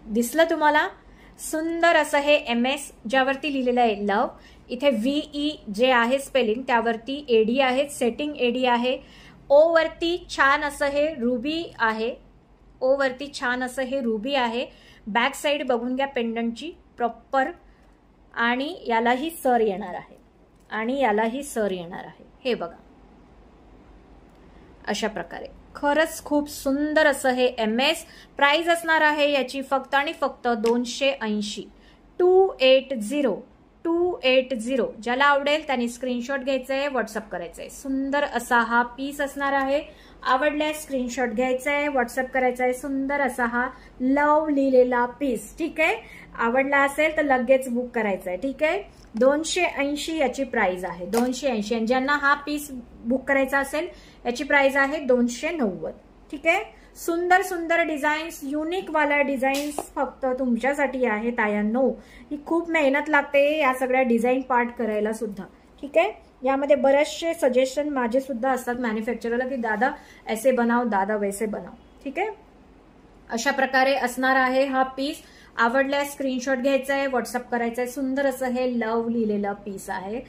दिसलं तुम्हाला? सुंदर असं हे MS ज्यावरती लिहिलेलं आहे लव, इथे VE जे आहे स्पेलिंग त्यावरती AD आहे, सेटिंग AD आहे. ओ वरती छान असं हे रुबी आहे, ओ वरती छान असं हे रुबी आहे. बॅक साइड बघून घ्या पेंडंटची प्रॉपर. आणि यालाही सर येणार आहे, आणि यालाही सर येणार आहे. हे बघा अशा प्रकारे खरंच खूप सुंदर असं हे MS. प्राइस असणार आहे याची फक्त आणि फक्त 280. 280. ज्याला आवडेल त्यांनी स्क्रीनशॉट घ्यायचा आहे, व्हॉट्सअप करायचा आहे. सुंदर असा हा पीस असणार आहे. आवडल्यास स्क्रीनशॉट घ्यायचा आहे, व्हॉट्सअप करायचा आहे. सुंदर असा हा लव लिहिलेला पीस. ठीक आहे, आवडला असेल तर लगेच बुक करायचा आहे. ठीक आहे, 280 याची प्राइस आहे. 280. आणि ज्यांना हा पीस बुक करायचा असेल याची प्राइस आहे 290. ठीक आहे, सुंदर सुंदर डिझाईन्स, युनिक वाला डिझाईन्स फक्त तुमच्यासाठी आहे तायांनो. ही खूप मेहनत लागते या सगळ्या डिझाईन पार्ट करायला सुद्धा. ठीक आहे, यामध्ये बरेचसे सजेशन माझे सुद्धा असतात मॅन्युफॅक्चररला की दादा ऐसे बनाव, दादा वैसे बनाव. ठीक आहे, अशा प्रकारे असणार आहे हा पीस. आवडल्यास स्क्रीनशॉट घ्यायचा आहे, व्हॉट्सअप करायचा आहे. सुंदर असं हे लव लिहिलेलं पीस आहे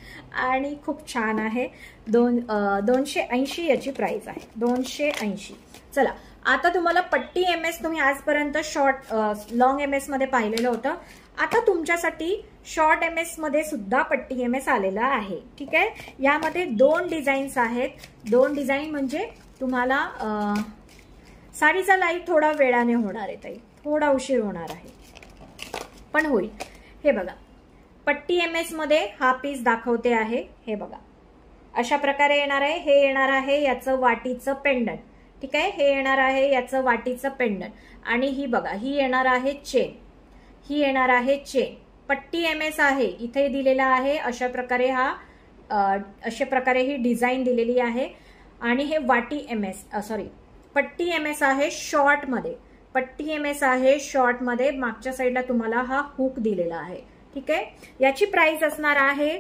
आणि खूप छान आहे. 280 याची प्राइस आहे. 280. चला, आता तुम्हाला पट्टी MS तुम्ही आजपर्यंत शॉर्ट लॉंग MS मध्ये पाहिलेलं होतं. आता तुमच्यासाठी शॉर्ट MS मध्ये सुद्धा पट्टी MS आलेला आहे. ठीक आहे, यामध्ये 2 डिझाईन्स आहेत. 2 डिझाईन म्हणजे तुम्हाला साडीचा लाईट थोडा वेळाने होणार आहे ताई, थोडा उशीर होणार आहे पण होईल. हे बघा, पट्टी MS मध्ये हा पीस दाखवते आहे. हे बघा अशा प्रकारे येणार आहे. हे येणार आहे याचं वाटीचं पेंडंट. ठीक आहे, हे येणार आहे याचं वाटीचं पेंडंट. आणि ही बघा, ही येणार आहे चेन, ही येणार आहे चेन. पट्टी MS आहे, इथे दिलेला आहे अशा प्रकारे. अशा प्रकारे ही डिझाईन दिलेली आहे. आणि हे वाटी पट्टी MS आहे शॉर्ट मध्ये. पट्टी MS आहे शॉर्ट मध्ये. मागच्या साईडला तुम्हाला हा हुक दिलेला आहे. ठीक आहे, याची प्राइस असणार आहे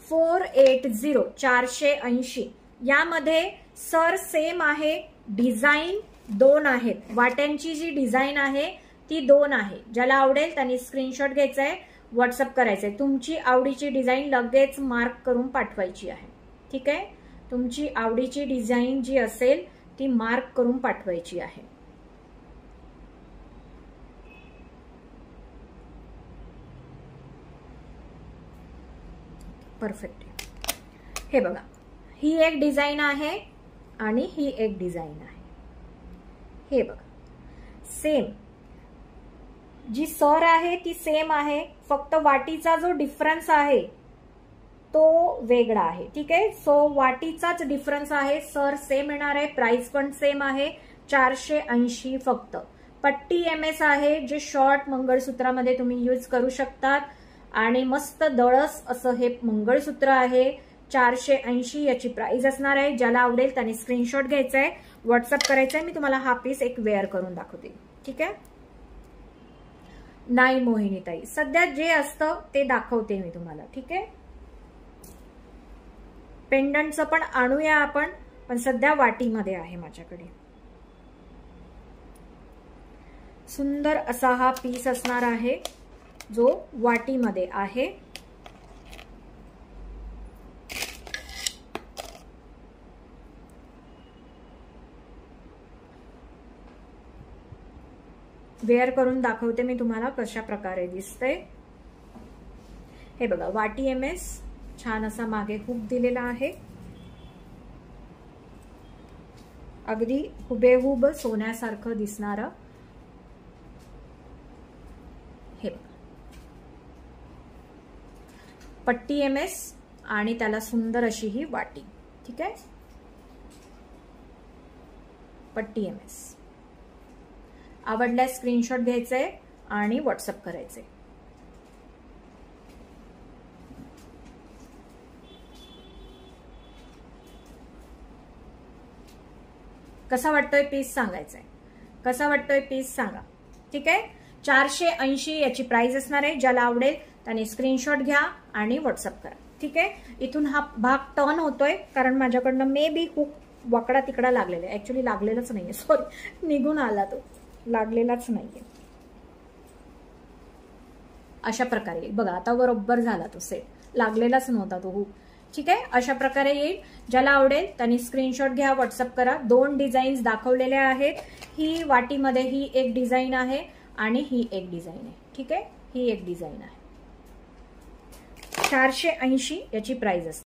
480. 480. यामध्ये सर सेम आहे, डिझाईन 2 आहेत. वाट्यांची जी डिझाईन आहे ती 2 आहे. ज्याला आवडेल त्यांनी स्क्रीनशॉट घ्यायचा आहे, व्हॉट्सअप करायचं आहे. तुमची आवडीची डिझाईन लगेच मार्क करून पाठवायची आहे. ठीक आहे, तुमची आवडीची डिझाईन जी असेल ती मार्क करून पाठवायची आहे. परफेक्ट. हे बघा, ही एक डिझाईन आहे आणि ही एक डिझाईन आहे. हे बघा, सेम जी सर आहे ती सेम आहे, फक्त वाटीचा जो डिफरन्स आहे तो वेगळा आहे. ठीक आहे, सो वाटीचाच डिफरन्स आहे. सर सेम येणार आहे, प्राइस पण सेम आहे. 480 फक्त. पट्टी MS आहे, जे शॉर्ट मंगळसूत्रामध्ये तुम्ही यूज करू शकतात. आणि मस्त दळस असं हे मंगळसूत्र आहे. 480 याची प्राइस असणार आहे. ज्याला आवडेल त्याने स्क्रीनशॉट घ्यायचा आहे, व्हॉट्सअप करायचा आहे. मी तुम्हाला हा पीस एक वेअर करून दाखवते. ठीक आहे, नाही मोहिनीताई, सध्या जे असतं ते दाखवते मी तुम्हाला. ठीक आहे, पेंडंटचं पण आणूया आपण, पण सध्या वाटीमध्ये आहे माझ्याकडे. सुंदर असा हा पीस असणार आहे जो वाटीमध्ये आहे. वेअर करून दाखवते मी तुम्हाला कशा प्रकारे दिसतंय. हे बघा, वाटी MS छान असा मागे हुक दिलेला आहे. अगदी हुबेहूब सोन्यासारखं दिसणारं. हे बघा, पट्टी MS आणि त्याला सुंदर अशी ही वाटी. ठीक आहे, पट्टी MS. आवडल्यास स्क्रीनशॉट घ्यायचंय आणि व्हॉट्सअप करायचंय. कसा वाटतोय पीस सांगायचंय, कसा वाटतोय पीस सांगा. ठीक आहे, 480 याची प्राइस असणार आहे. ज्याला आवडेल त्याने स्क्रीनशॉट घ्या आणि व्हॉट्सअप करा. ठीक आहे, इथून हा भाग टर्न होतोय कारण माझ्याकडनं मे बी हुक वाकडा तिकडा लागलेला आहे. ऍक्च्युली लागलेलाच नाहीये, सॉरी, निघून आला तो, लागलेलाच नाहीये. अशा प्रकारे येईल बघा. आता बरोबर झाला तो सेट, लागलेलाच नव्हता तो हुक. ठीक आहे, अशा प्रकारे येईल. ज्याला आवडेल त्यांनी स्क्रीनशॉट घ्या, व्हॉट्सअप करा. 2 डिझाईन्स दाखवलेल्या आहेत. ही वाटीमध्ये ही एक डिझाईन आहे आणि ही एक डिझाईन आहे. ठीक आहे, ही एक डिझाईन आहे. 480 याची प्राइस असते.